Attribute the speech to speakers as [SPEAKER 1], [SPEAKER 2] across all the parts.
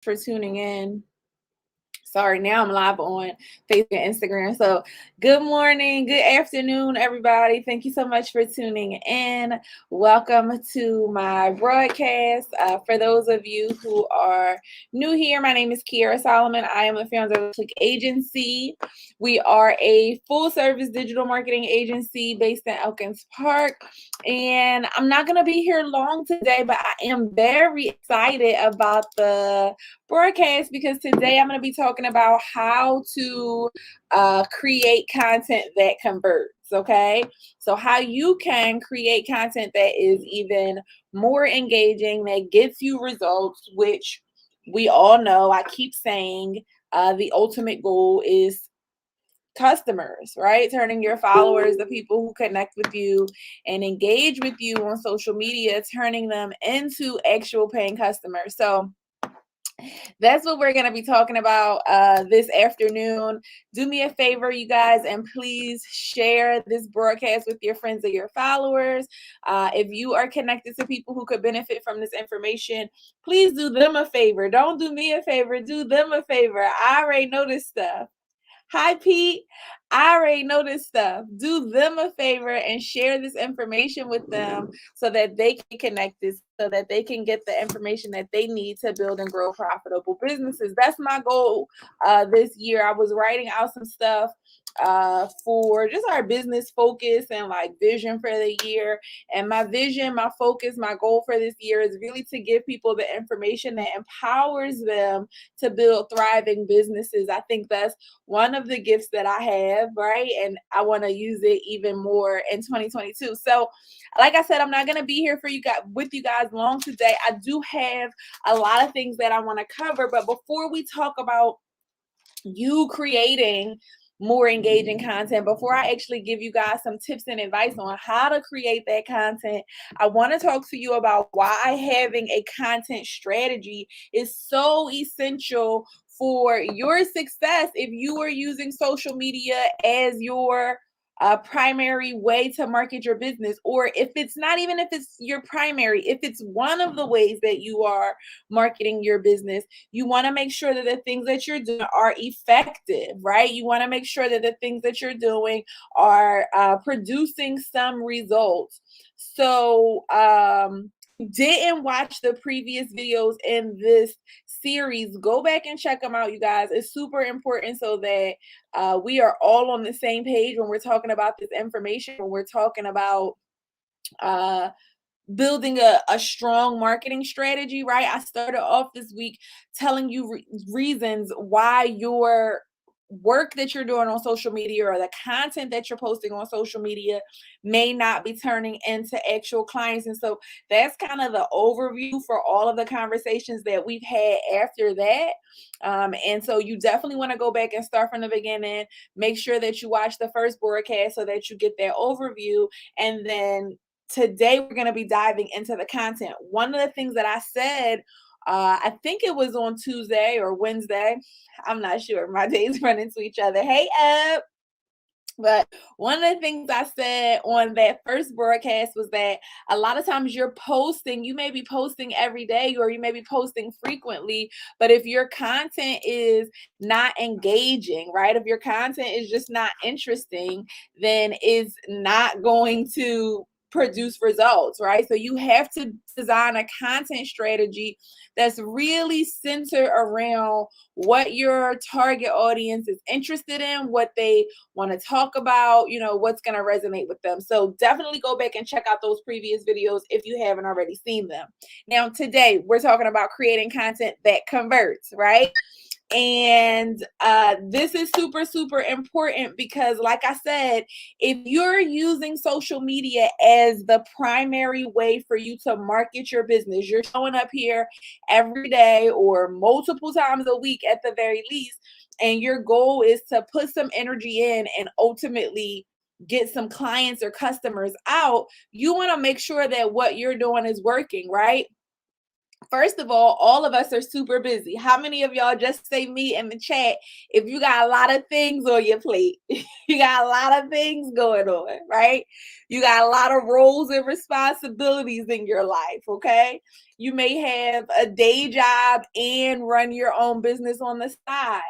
[SPEAKER 1] for tuning in. Sorry, now I'm live on Facebook and Instagram. So, good morning, good afternoon, everybody. Thank you so much for tuning in. Welcome to my broadcast. For those of you who are new here, my name is Kiara Solomon. I am the founder of Click Agency. We are a full service digital marketing agency based in Elkins Park. And I'm not going to be here long today, but I am very excited about the broadcast because today I'm going to be talking about how to create content that converts. Okay, so how you can create content that is even more engaging, that gets you results, which we all know. I keep saying the ultimate goal is customers, right? Turning your followers, the people who connect with you and engage with you on social media, turning them into actual paying customers. So that's what we're going to be talking about this afternoon. Do me a favor, you guys, and please share this broadcast with your friends or your followers. If you are connected to people who could benefit from this information, please do them a favor. Don't do me a favor. Do them a favor. I already know this stuff. Hi, Pete. I already know this stuff. Do them a favor and share this information with them so that they can connect this, so that they can get the information that they need to build and grow profitable businesses. That's my goal this year. I was writing out some stuff for just our business focus and like vision for the year. And my vision, my focus, my goal for this year is really to give people the information that empowers them to build thriving businesses. I think that's one of the gifts that I have, right? And I want to use it even more in 2022. So, like I said, I'm not going to be here for you guys with you guys long today. I do have a lot of things that I want to cover, but before we talk about you creating more engaging content, before I actually give you guys some tips and advice on how to create that content, I want to talk to you about why having a content strategy is so essential for your success if you are using social media as your primary way to market your business, or if it's not, even if it's your primary, if it's one of the ways that you are marketing your business, you want to make sure that the things that you're doing are effective, right? You want to make sure that the things that you're doing are producing some results. So, didn't watch the previous videos in this series, go back and check them out, you guys. It's super important so that we are all on the same page when we're talking about this information, when we're talking about building a strong marketing strategy, right? I started off this week telling you reasons why your work that you're doing on social media or the content that you're posting on social media may not be turning into actual clients. And so that's kind of the overview for all of the conversations that we've had after that. And so you definitely want to go back and start from the beginning. Make sure that you watch the first broadcast so that you get that overview. And then today we're going to be diving into the content. One of the things that I said, I think it was on Tuesday or Wednesday, I'm not sure, my days run into each other. Hey, up. But one of the things I said on that first broadcast was that a lot of times you're posting, you may be posting every day or you may be posting frequently, but if your content is not engaging, right? If your content is just not interesting, then it's not going to produce results, right? So you have to design a content strategy that's really centered around what your target audience is interested in, what they want to talk about, what's going to resonate with them. So definitely go back and check out those previous videos if you haven't already seen them. Now, today we're talking about creating content that converts, right? And this is super, super important because, like I said, if you're using social media as the primary way for you to market your business, you're showing up here every day or multiple times a week at the very least, and your goal is to put some energy in and ultimately get some clients or customers out, you want to make sure that what you're doing is working, right? First of all of us are super busy. How many of y'all, just say me in the chat, if you got a lot of things on your plate? You got a lot of things going on, right? You got a lot of roles and responsibilities in your life, okay? You may have a day job and run your own business on the side,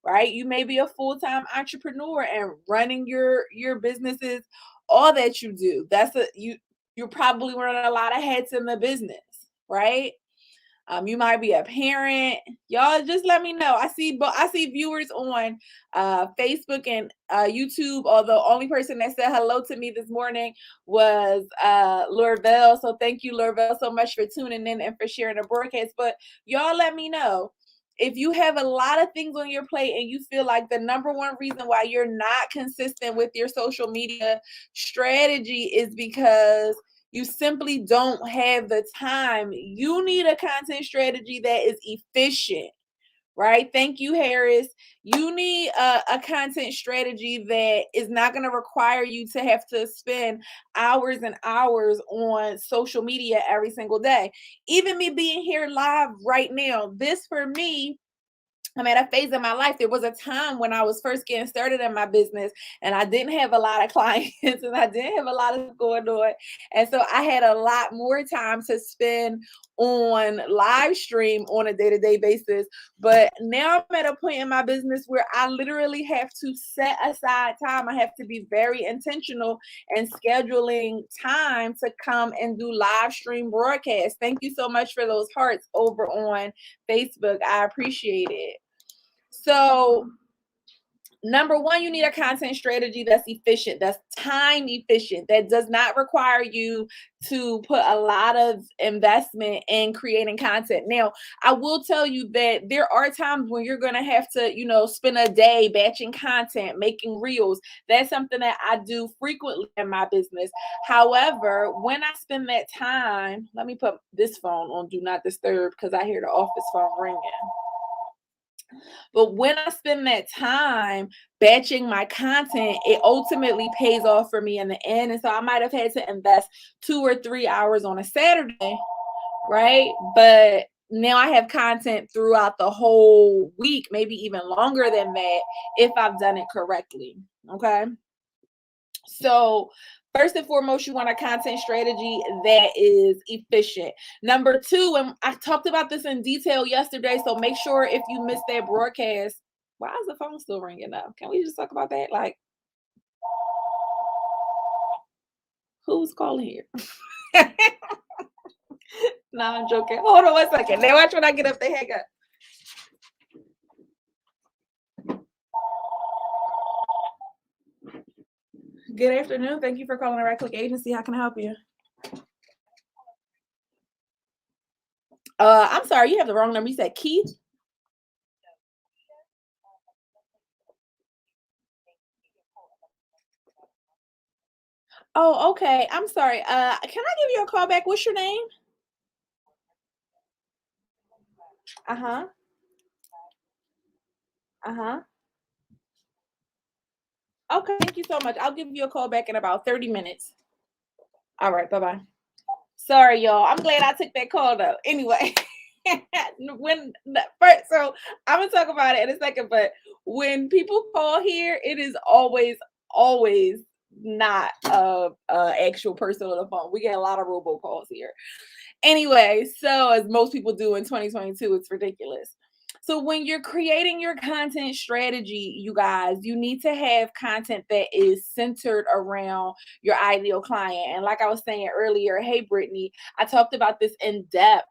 [SPEAKER 1] right? You may be a full-time entrepreneur and running your businesses, all that you do. You're probably wearing a lot of hats in the business, right? You might be a parent. Y'all just let me know. I see viewers on Facebook and YouTube. Although only person that said hello to me this morning was Lorvelle. So thank you, Lorvelle, so much for tuning in and for sharing the broadcast. But y'all let me know if you have a lot of things on your plate and you feel like the number one reason why you're not consistent with your social media strategy is because you simply don't have the time. You need a content strategy that is efficient, right? Thank you, Harris. You need a content strategy that is not going to require you to have to spend hours and hours on social media every single day. Even me being here live right now, this for me, I'm at a phase in my life. There was a time when I was first getting started in my business and I didn't have a lot of clients and I didn't have a lot of going on. And so I had a lot more time to spend on live stream on a day-to-day basis. But now I'm at a point in my business where I literally have to set aside time. I have to be very intentional and scheduling time to come and do live stream broadcasts. Thank you so much for those hearts over on Facebook. I appreciate it. So, number one, you need a content strategy that's efficient, that's time efficient, that does not require you to put a lot of investment in creating content. Now, I will tell you that there are times when you're going to have to, spend a day batching content, making reels. That's something that I do frequently in my business. However, when I spend that time, let me put this phone on Do Not Disturb because I hear the office phone ringing. But when I spend that time batching my content, it ultimately pays off for me in the end. And so I might have had to invest 2 or 3 hours on a Saturday, right? But now I have content throughout the whole week, maybe even longer than that, if I've done it correctly. Okay. So first and foremost, you want a content strategy that is efficient. Number two, and I talked about this in detail yesterday, so make sure if you missed that broadcast, why is the phone still ringing up? Can we just talk about that? Like, who's calling here? No, I'm joking. Hold on 1 second. Now watch when I get up there. Hang up. Good afternoon. Thank you for calling the Right Click Agency. How can I help you? I'm sorry, you have the wrong number. You said Keith? Oh, okay. I'm sorry. Can I give you a call back? What's your name? Uh-huh. Uh-huh. Okay, thank you so much. I'll give you a call back in about 30 minutes. All right, bye-bye. Sorry, y'all. I'm glad I took that call though. Anyway, so I'm gonna talk about it in a second, but when people call here, it is always not a actual person on the phone. We get a lot of robocalls here. Anyway, so as most people do in 2022, it's ridiculous. So when you're creating your content strategy, you guys, you need to have content that is centered around your ideal client. And like I was saying earlier, hey Brittany, I talked about this in depth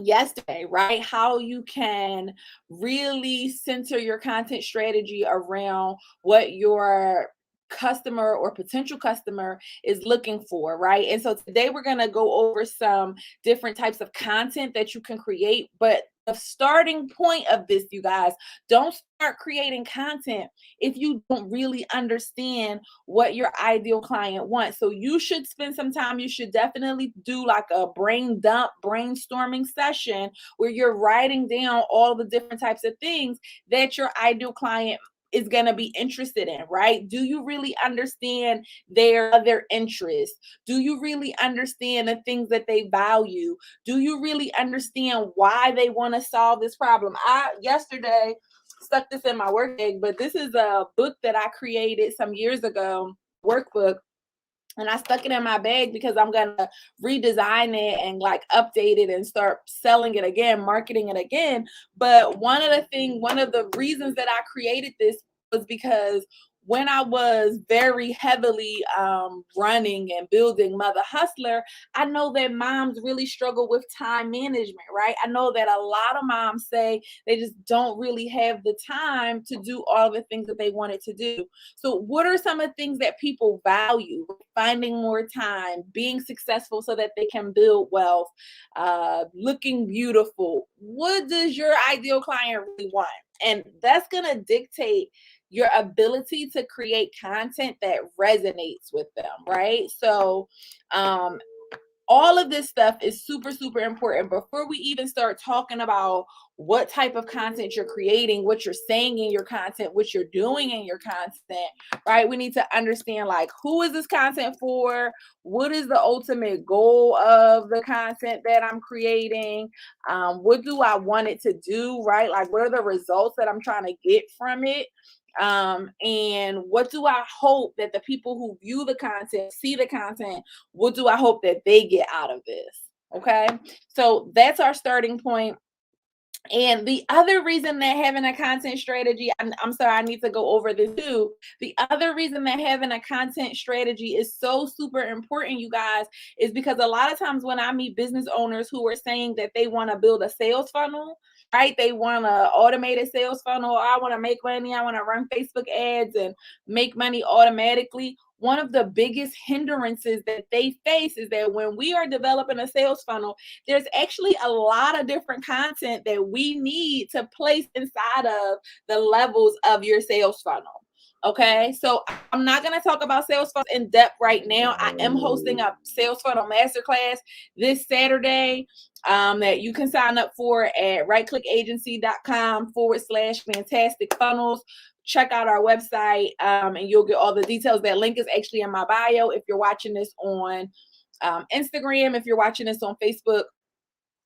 [SPEAKER 1] yesterday, right? How you can really center your content strategy around what your customer or potential customer is looking for, right? And so today we're going to go over some different types of content that you can create, but the starting point of this, you guys, don't start creating content if you don't really understand what your ideal client wants. So you should spend some time. You should definitely do like a brain dump brainstorming session where you're writing down all the different types of things that your ideal client is going to be interested in, right? Do you really understand their other interests? Do you really understand the things that they value? Do you really understand why they want to solve this problem? I yesterday stuck this in my work bag, but this is a book that I created some years ago, workbook, and I stuck it in my bag because I'm gonna redesign it and like update it and start selling it again, marketing it again. But one of the reasons that I created this was because when I was very heavily running and building Mother Hustler, I know that moms really struggle with time management, right? I know that a lot of moms say they just don't really have the time to do all the things that they wanted to do. So, what are some of the things that people value? Finding more time, being successful so that they can build wealth, looking beautiful. What does your ideal client really want? And that's going to dictate your ability to create content that resonates with them, right? So, um, all of this stuff is super, super important. Before we even start talking about what type of content you're creating, what you're saying in your content, what you're doing in your content, right? We need to understand like, who is this content for? What is the ultimate goal of the content that I'm creating? What do I want it to do, right? Like, what are the results that I'm trying to get from it? And what do I hope that the people who view the content, see the content, what do I hope that they get out of this? Okay. So that's our starting point. And the other reason that having a content strategy, I'm sorry, I need to go over this too. The other reason that having a content strategy is so super important, you guys, is because a lot of times when I meet business owners who are saying that they want to build a sales funnel, right? They want to automated sales funnel. I want to make money. I want to run Facebook ads and make money automatically. One of the biggest hindrances that they face is that when we are developing a sales funnel, there's actually a lot of different content that we need to place inside of the levels of your sales funnel. Okay, so I'm not going to talk about sales funnels in depth right now. I am hosting a sales funnel masterclass this Saturday that you can sign up for at rightclickagency.com/fantastic funnels. Check out our website and you'll get all the details. That link is actually in my bio if you're watching this on Instagram. If you're watching this on Facebook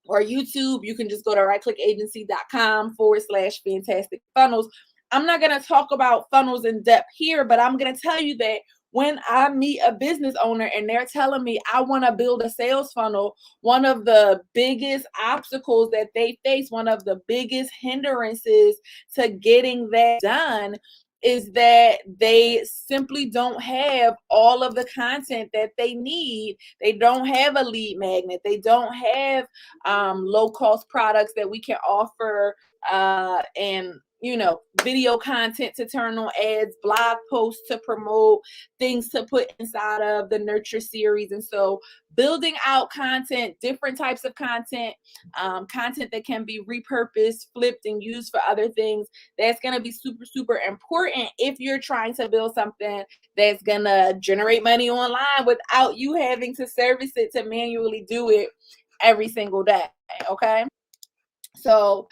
[SPEAKER 1] or YouTube, you can just go to rightclickagency.com/fantastic funnels. I'm not going to talk about funnels in depth here, but I'm going to tell you that when I meet a business owner and they're telling me I want to build a sales funnel, one of the biggest obstacles that they face, one of the biggest hindrances to getting that done is that they simply don't have all of the content that they need. They don't have a lead magnet. They don't have low cost products that we can offer and video content to turn on ads, blog posts to promote, things to put inside of the nurture series. And so building out content, different types of content, content that can be repurposed, flipped, and used for other things, that's going to be super, super important if you're trying to build something that's going to generate money online without you having to service it to manually do it every single day. Okay. So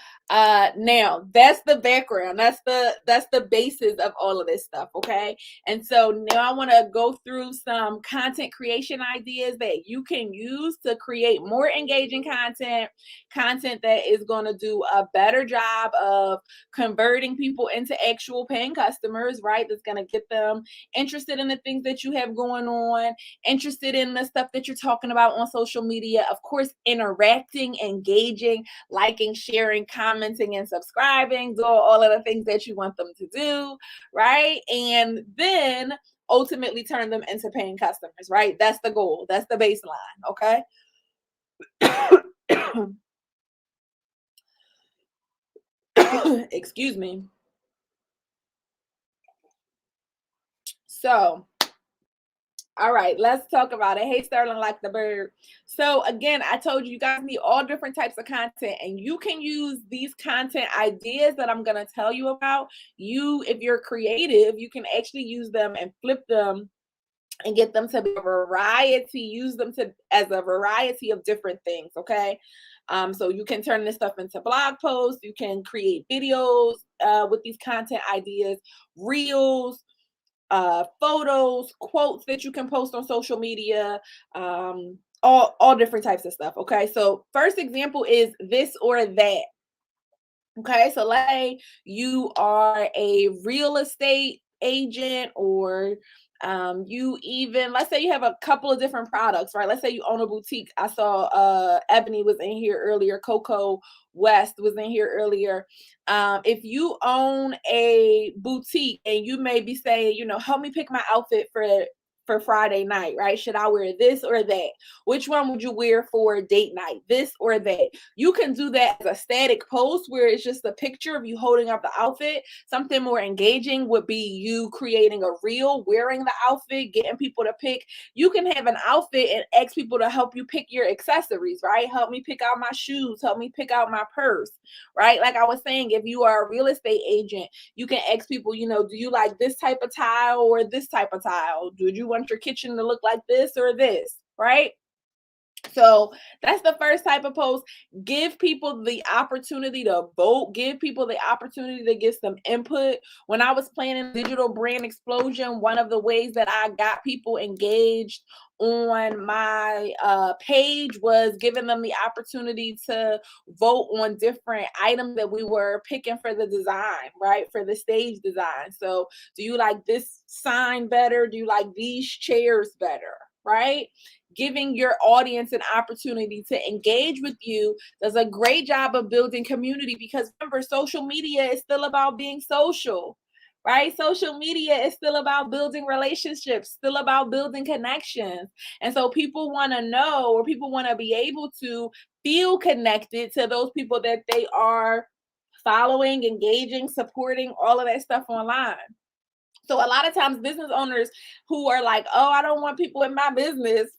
[SPEAKER 1] now that's the background. That's the basis of all of this stuff. Okay. And so now I want to go through some content creation ideas that you can use to create more engaging content that is going to do a better job of converting people into actual paying customers, right? That's going to get them interested in the things that you have going on, interested in the stuff that you're talking about on social media, of course, interacting, engaging, liking, sharing, commenting, and subscribing, doing all of the things that you want them to do, right? And then ultimately turn them into paying customers, right? That's the goal. That's the baseline, okay? Excuse me. So, all right, let's talk about it. Hey, Sterling, like the bird. So again, I told you guys need all different types of content, and you can use these content ideas that I'm going to tell you about. If you're creative, you can actually use them and flip them and get them to be a variety, use them as a variety of different things, okay? So you can turn this stuff into blog posts. You can create videos with these content ideas, reels, photos, quotes that you can post on social media, all different types of stuff. Okay, so first example is this or that. Okay, so let's say you are a real estate agent, or let's say you have a couple of different products, right? Let's say you own a boutique. I saw Ebony was in here earlier, Coco West was in here earlier. If you own a boutique and you may be saying, help me pick my outfit for Friday night, right? Should I wear this or that? Which one would you wear for date night? This or that? You can do that as a static post where it's just a picture of you holding up the outfit. Something more engaging would be you creating a reel, wearing the outfit, getting people to pick. You can have an outfit and ask people to help you pick your accessories, right? Help me pick out my shoes, help me pick out my purse, right? Like I was saying, if you are a real estate agent, you can ask people, do you like this type of tile or this type of tile? Do you want your kitchen to look like this or this, right? So that's the first type of post. Give people the opportunity to vote. Give people the opportunity to get some input. When I was planning Digital Brand Explosion, one of the ways that I got people engaged on my page was giving them the opportunity to vote on different items that we were picking for the design, right? For the stage design. So do you like this sign better? Do you like these chairs better? Right? Giving your audience an opportunity to engage with you does a great job of building community, because remember, social media is still about being social, right? Social media is still about building relationships, still about building connections. And so people want to know, or people want to be able to feel connected to those people that they are following, engaging, supporting, all of that stuff online. So a lot of times business owners who are like, oh, I don't want people in my business,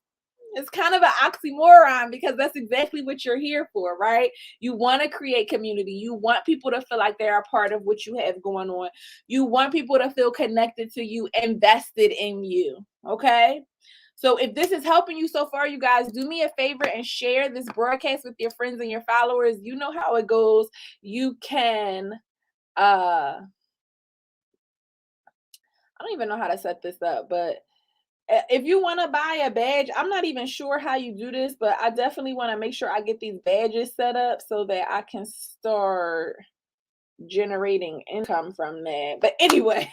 [SPEAKER 1] it's kind of an oxymoron, because that's exactly what you're here for, right? You want to create community. You want people to feel like they're a part of what you have going on. You want people to feel connected to you, invested in you, okay? So if this is helping you so far, you guys, do me a favor and share this broadcast with your friends and your followers. You know how it goes. You can, I don't even know how to set this up, but if you want to buy a badge, I'm not even sure how you do this, but I definitely want to make sure I get these badges set up so that I can start generating income from that. But anyway,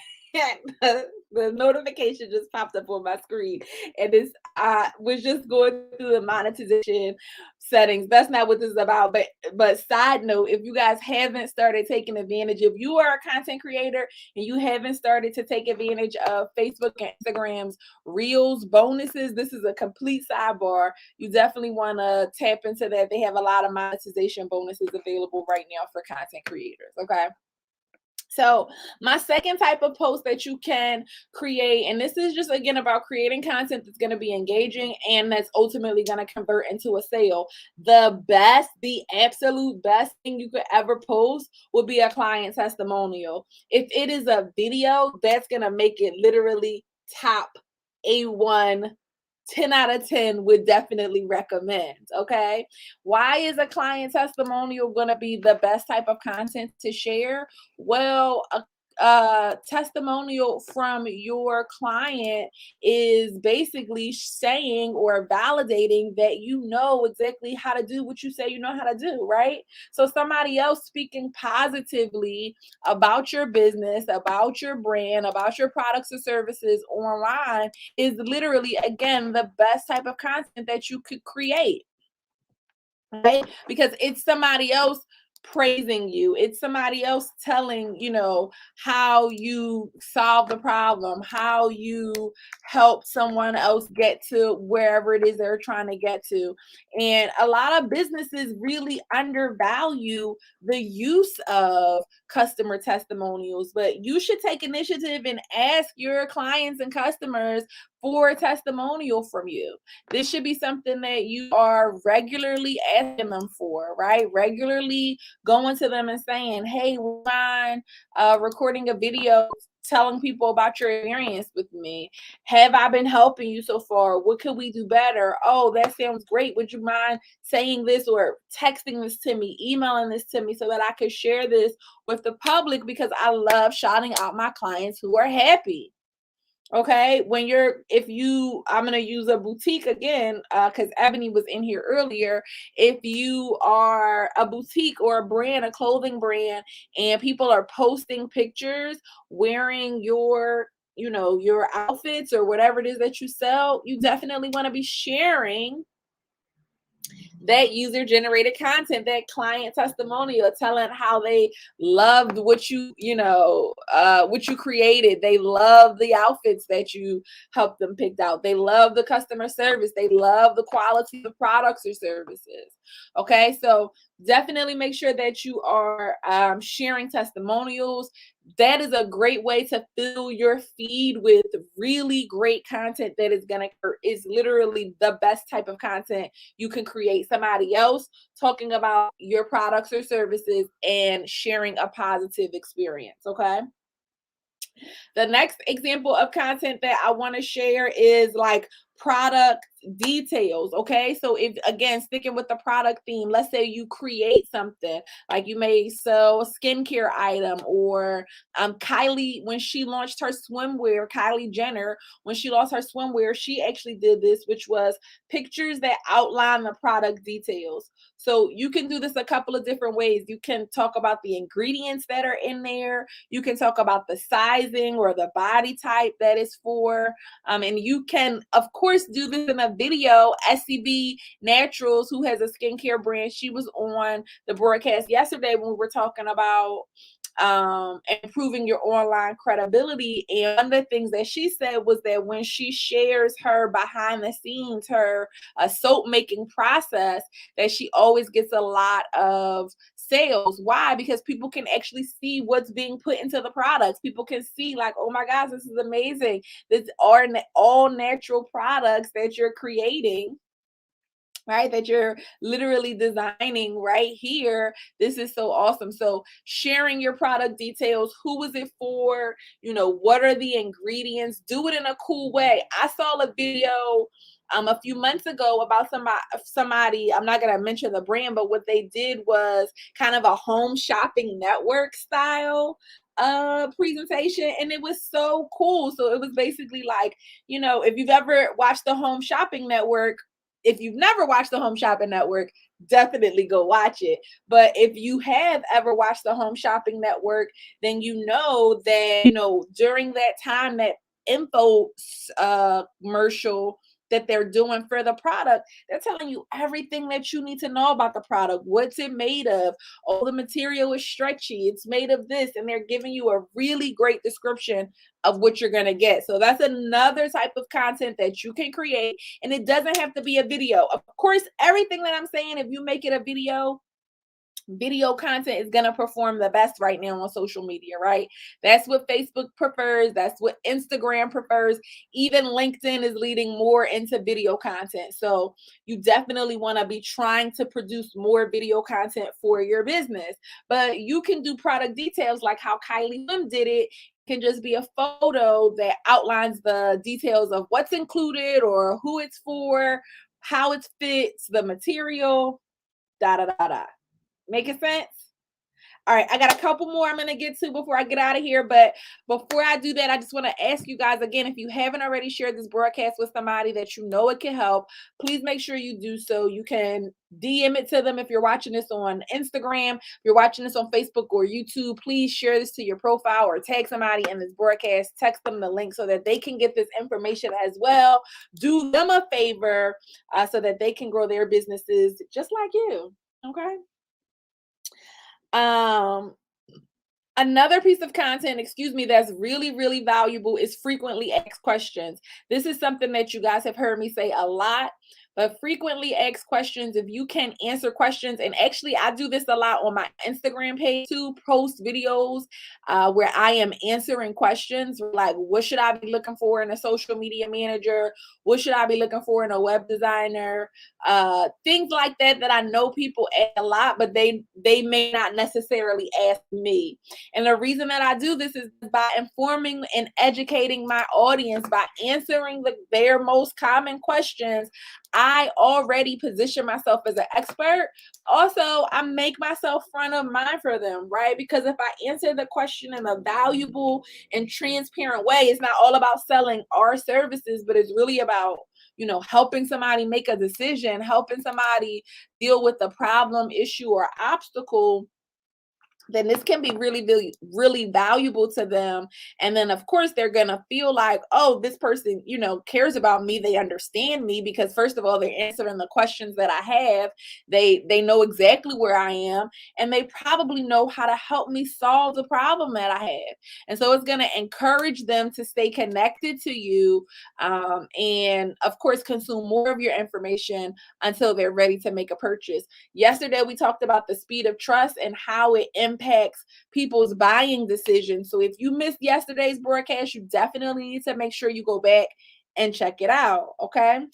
[SPEAKER 1] the notification just popped up on my screen, and I was just going through the monetization settings. That's not what this is about. But side note, if you guys haven't started taking advantage, if you are a content creator and you haven't started to take advantage of Facebook and Instagram's Reels bonuses, this is a complete sidebar. You definitely want to tap into that. They have a lot of monetization bonuses available right now for content creators. Okay. So my second type of post that you can create, and this is just again about creating content that's going to be engaging and that's ultimately going to convert into a sale. The absolute best thing you could ever post would be a client testimonial. If it is a video, that's going to make it literally top A1. 10 out of 10 would definitely recommend. Okay. Why is a client testimonial going to be the best type of content to share? Well, a testimonial from your client is basically saying or validating that you know exactly how to do what you say you know how to do, right? So somebody else speaking positively about your business, about your brand, about your products or services online is literally, again, the best type of content that you could create, right? Because it's somebody else praising you. It's somebody else telling, how you solve the problem, how you help someone else get to wherever it is they're trying to get to. And a lot of businesses really undervalue the use of customer testimonials, but you should take initiative and ask your clients and customers for a testimonial from you. This should be something that you are regularly asking them for, right? Regularly going to them and saying, hey, would you mind recording a video telling people about your experience with me. Have I been helping you so far? What could we do better? Oh, that sounds great. Would you mind saying this or texting this to me, emailing this to me so that I could share this with the public, because I love shouting out my clients who are happy. Okay, I'm going to use a boutique again, because Ebony was in here earlier. If you are a boutique or a brand, a clothing brand, and people are posting pictures wearing your outfits or whatever it is that you sell, you definitely want to be sharing that user generated content, that client testimonial, telling how they loved what you created. They love the outfits that you helped them pick out. They love the customer service. They love the quality of products or services. Okay, so definitely make sure that you are sharing testimonials. That is a great way to fill your feed with really great content that is literally the best type of content you can create. Somebody else talking about your products or services and sharing a positive experience. Okay. The next example of content that I want to share is like product details. Okay, so if, again, sticking with the product theme, let's say you create something, like you may sell a skincare item, or Kylie, when she launched her swimwear, Kylie Jenner, when she lost her swimwear, she actually did this, which was pictures that outline the product details. So you can do this a couple of different ways. You can talk about the ingredients that are in there. You can talk about the sizing or the body type that is for. And you can, of course, do this in a video. SCB Naturals, who has a skincare brand, she was on the broadcast yesterday when we were talking about improving your online credibility. And one of the things that she said was that when she shares her behind the scenes, her soap making process, that she always gets a lot of sales. Why? Because people can actually see what's being put into the products. People can see, like, oh my gosh, this is amazing. This are all natural products that you're creating, right? That you're literally designing right here. This is so awesome. So sharing your product details, who was it for? What are the ingredients? Do it in a cool way. I saw a video a few months ago about somebody, I'm not going to mention the brand, but what they did was kind of a home shopping network style presentation, and it was so cool. So it was basically like, if you've ever watched the Home Shopping Network, if you've never watched the Home Shopping Network, definitely go watch it. But if you have ever watched the Home Shopping Network, then you know that, during that time, that info commercial that they're doing for the product, they're telling you everything that you need to know about the product. What's it made of? Oh, the material is stretchy. It's made of this. And they're giving you a really great description of what you're going to get. So that's another type of content that you can create. And it doesn't have to be a video. Of course, everything that I'm saying, if you make it a video content is going to perform the best right now on social media, right? That's what Facebook prefers. That's what Instagram prefers. Even LinkedIn is leading more into video content. So you definitely want to be trying to produce more video content for your business. But you can do product details like how Kylie Lim did it. Can just be a photo that outlines the details of what's included or who it's for, how it fits, the material, da da da da. Making sense? All right, I got a couple more I'm going to get to before I get out of here. But before I do that, I just want to ask you guys again, if you haven't already shared this broadcast with somebody that you know it can help, please make sure you do so. You can DM it to them if you're watching this on Instagram, if you're watching this on Facebook or YouTube. Please share this to your profile or tag somebody in this broadcast. Text them the link so that they can get this information as well. Do them a favor so that they can grow their businesses just like you. Okay. Another piece of content, that's really, really valuable is frequently asked questions. This is something that you guys have heard me say a lot, but frequently asked questions. If you can answer questions, and actually I do this a lot on my Instagram page too, post videos where I am answering questions like, what should I be looking for in a social media manager? What should I be looking for in a web designer? Things like that that I know people ask a lot, but they may not necessarily ask me. And the reason that I do this is by informing and educating my audience, by answering their most common questions. I already position myself as an expert. Also, I make myself front of mind for them, right? Because if I answer the question in a valuable and transparent way, it's not all about selling our services, but it's really about, helping somebody make a decision, helping somebody deal with the problem, issue, or obstacle, then this can be really, really, really valuable to them. And then, of course, they're going to feel like, oh, this person, cares about me. They understand me because, first of all, they're answering the questions that I have. They know exactly where I am, and they probably know how to help me solve the problem that I have. And so it's going to encourage them to stay connected to you, and, of course, consume more of your information until they're ready to make a purchase. Yesterday, we talked about the speed of trust and how it impacts people's buying decisions. So if you missed yesterday's broadcast, you definitely need to make sure you go back and check it out, okay?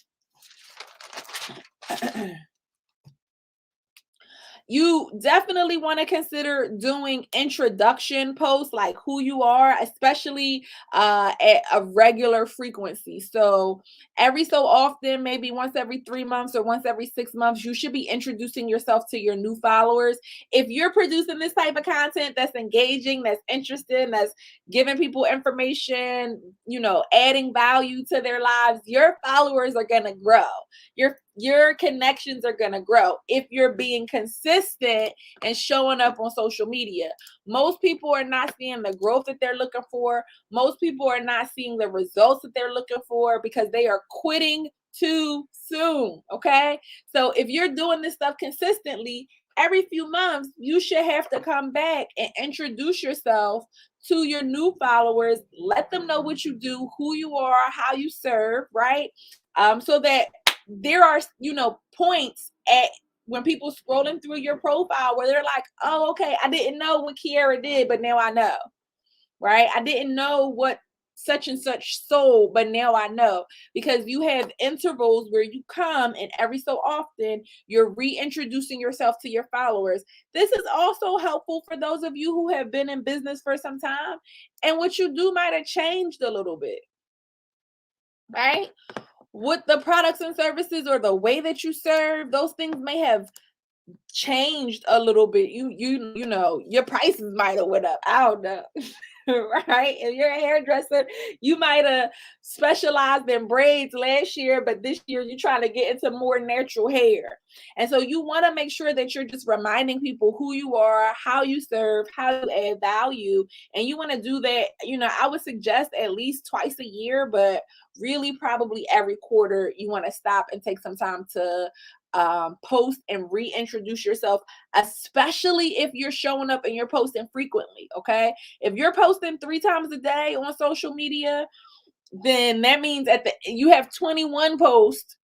[SPEAKER 1] You definitely want to consider doing introduction posts, like who you are, especially at a regular frequency. So every so often, maybe once every 3 months or once every 6 months, you should be introducing yourself to your new followers. If you're producing this type of content that's engaging, that's interesting, that's giving people information, adding value to their lives, your followers are going to grow. Your connections are going to grow if you're being consistent and showing up on social media. Most people are not seeing the growth that they're looking for. Most people are not seeing the results that they're looking for because they are quitting too soon. Okay. So if you're doing this stuff consistently, every few months, you should have to come back and introduce yourself to your new followers. Let them know what you do, who you are, how you serve, right? So that there are, points at when people scrolling through your profile where they're like, oh, okay, I didn't know what Kiara did, but now I know, right? I didn't know what such and such sold, but now I know, because you have intervals where you come and every so often you're reintroducing yourself to your followers. This is also helpful for those of you who have been in business for some time and what you do might have changed a little bit, right? With the products and services or the way that you serve, those things may have changed a little bit. Your prices might have went up. I don't know. Right? If you're a hairdresser, you might have specialized in braids last year, but this year you're trying to get into more natural hair. And so you want to make sure that you're just reminding people who you are, how you serve, how you add value. And you want to do that, I would suggest at least twice a year, but really probably every quarter you want to stop and take some time to post and reintroduce yourself, especially if you're showing up and you're posting frequently. Okay. If you're posting 3 times a day on social media, then that means you have 21 posts,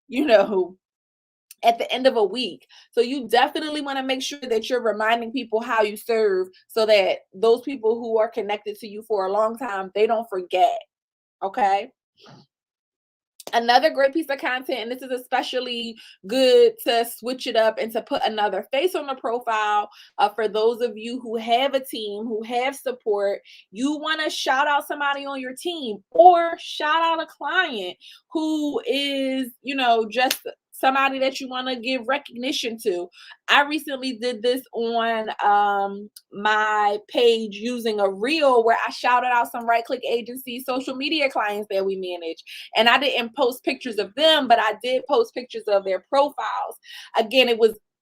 [SPEAKER 1] at the end of a week. So you definitely want to make sure that you're reminding people how you serve so that those people who are connected to you for a long time, they don't forget. Okay. Another great piece of content, and this is especially good to switch it up and to put another face on the profile, for those of you who have a team, who have support. You want to shout out somebody on your team or shout out a client who is, just somebody that you want to give recognition to. I recently did this on my page using a reel where I shouted out some right click agency social media clients that we manage. And I didn't post pictures of them, but I did post pictures of their profiles. Again,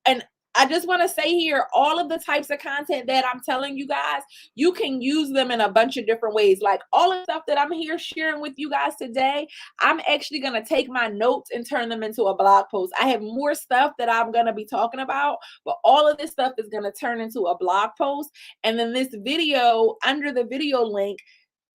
[SPEAKER 1] and I just want to say here, all of the types of content that I'm telling you guys, you can use them in a bunch of different ways. Like all the stuff that I'm here sharing with you guys today, I'm actually going to take my notes and turn them into a blog post. I have more stuff that I'm going to be talking about, but all of this stuff is going to turn into a blog post. And then this video, under the video link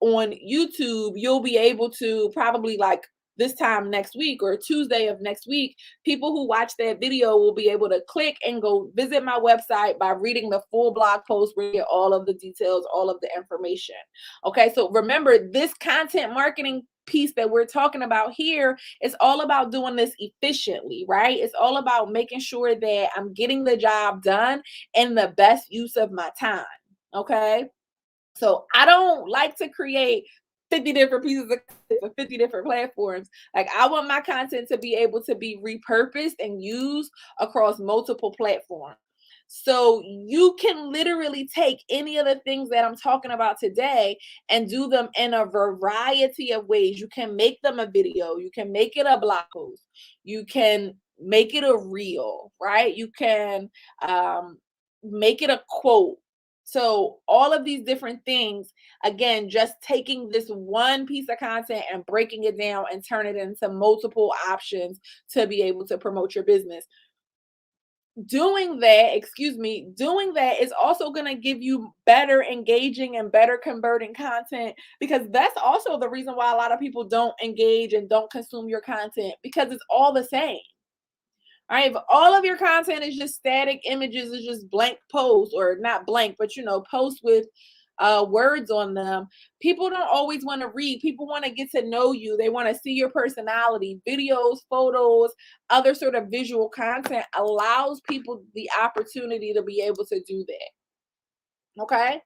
[SPEAKER 1] on YouTube, you'll be able to probably like this time next week or Tuesday of next week, people who watch that video will be able to click and go visit my website by reading the full blog post where you get all of the details, all of the information. Okay, so remember, this content marketing piece that we're talking about here is all about doing this efficiently, right? It's all about making sure that I'm getting the job done in the best use of my time. Okay. So I don't like to create 50 different pieces of content for 50 different platforms. Like, I want my content to be able to be repurposed and used across multiple platforms. So you can literally take any of the things that I'm talking about today and do them in a variety of ways. You can make them a video, you can make it a blog post, you can make it a reel, right? You can make it a quote. So all of these different things, again, just taking this one piece of content and breaking it down and turn it into multiple options to be able to promote your business. Doing that is also going to give you better engaging and better converting content, because that's also the reason why a lot of people don't engage and don't consume your content, because it's all the same. All right, if all of your content is just static images, is just blank posts, or not blank, but posts with words on them, people don't always want to read. People want to get to know you. They want to see your personality. Videos, photos, other sort of visual content allows people the opportunity to be able to do that. Okay.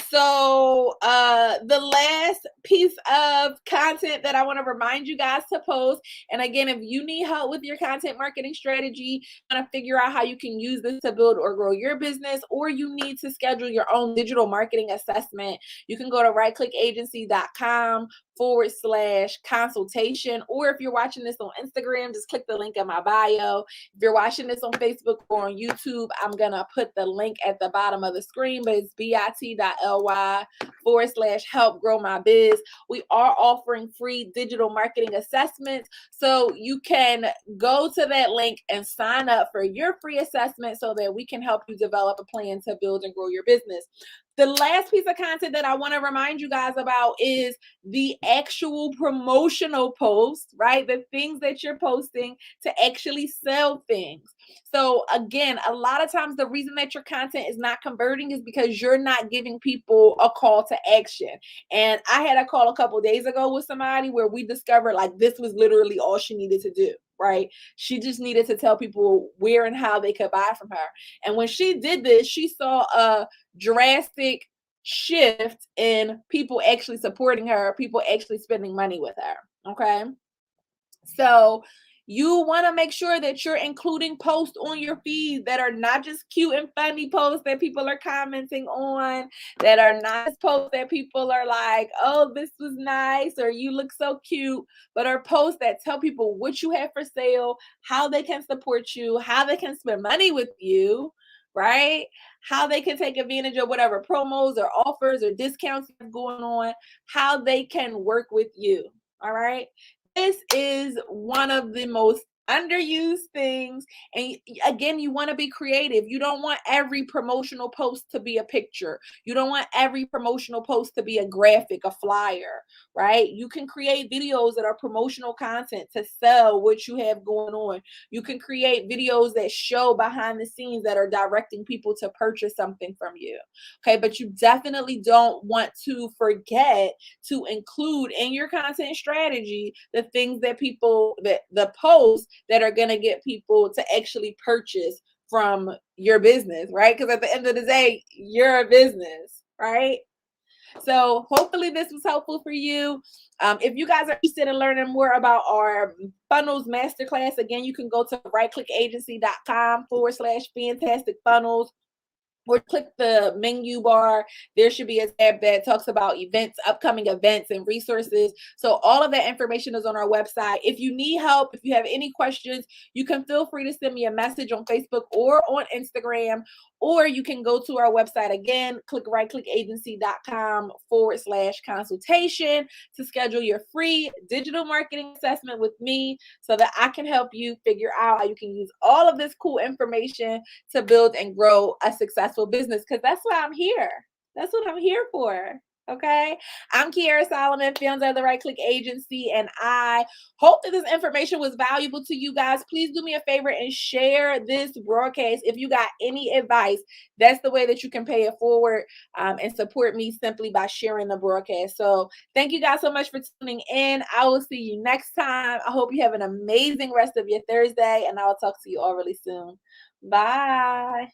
[SPEAKER 1] So the last piece of content that I want to remind you guys to post, and again, if you need help with your content marketing strategy, want to figure out how you can use this to build or grow your business, or you need to schedule your own digital marketing assessment, you can go to rightclickagency.com/consultation. Or if you're watching this on Instagram, just click the link in my bio. If you're watching this on Facebook or on YouTube, I'm going to put the link at the bottom of the screen, but it's bit.ly/help grow my biz. We are offering free digital marketing assessments. So you can go to that link and sign up for your free assessment so that we can help you develop a plan to build and grow your business. The last piece of content that I want to remind you guys about is the actual promotional post, right? The things that you're posting to actually sell things. So again, a lot of times the reason that your content is not converting is because you're not giving people a call to action. And I had a call a couple days ago with somebody where we discovered like this was literally all she needed to do, right? She just needed to tell people where and how they could buy from her. And when she did this, she saw a drastic shift in people actually supporting her, people actually spending money with her. Okay. So you want to make sure that you're including posts on your feed that are not just cute and funny posts that people are commenting on, that are not just posts that people are like, oh, this was nice, or you look so cute, but are posts that tell people what you have for sale, how they can support you, how they can spend money with you, right? How they can take advantage of whatever promos or offers or discounts you have going on, how they can work with you. All right. This is one of the most underused things. And again, you want to be creative. You don't want every promotional post to be a picture. You don't want every promotional post to be a graphic, a flyer, right? You can create videos that are promotional content to sell what you have going on. You can create videos that show behind the scenes that are directing people to purchase something from you. Okay, but you definitely don't want to forget to include in your content strategy the things that the posts that are going to get people to actually purchase from your business, right? Because at the end of the day, you're a business, right? So hopefully this was helpful for you. If you guys are interested in learning more about our funnels masterclass, again, you can go to rightclickagency.com/fantastic funnels, or click the menu bar. There should be a tab that talks about events, upcoming events, and resources. So all of that information is on our website. If you need help, if you have any questions, you can feel free to send me a message on Facebook or on Instagram, or you can go to our website again, click rightclickagency.com/consultation to schedule your free digital marketing assessment with me so that I can help you figure out how you can use all of this cool information to build and grow a successful business, because that's why I'm here. That's what I'm here for. Okay. I'm Kiara Solomon, founder of the Right Click Agency, and I hope that this information was valuable to you guys. Please do me a favor and share this broadcast. If you got any advice, that's the way that you can pay it forward and support me simply by sharing the broadcast. So thank you guys so much for tuning in. I will see you next time. I hope you have an amazing rest of your Thursday, and I'll talk to you all really soon. Bye.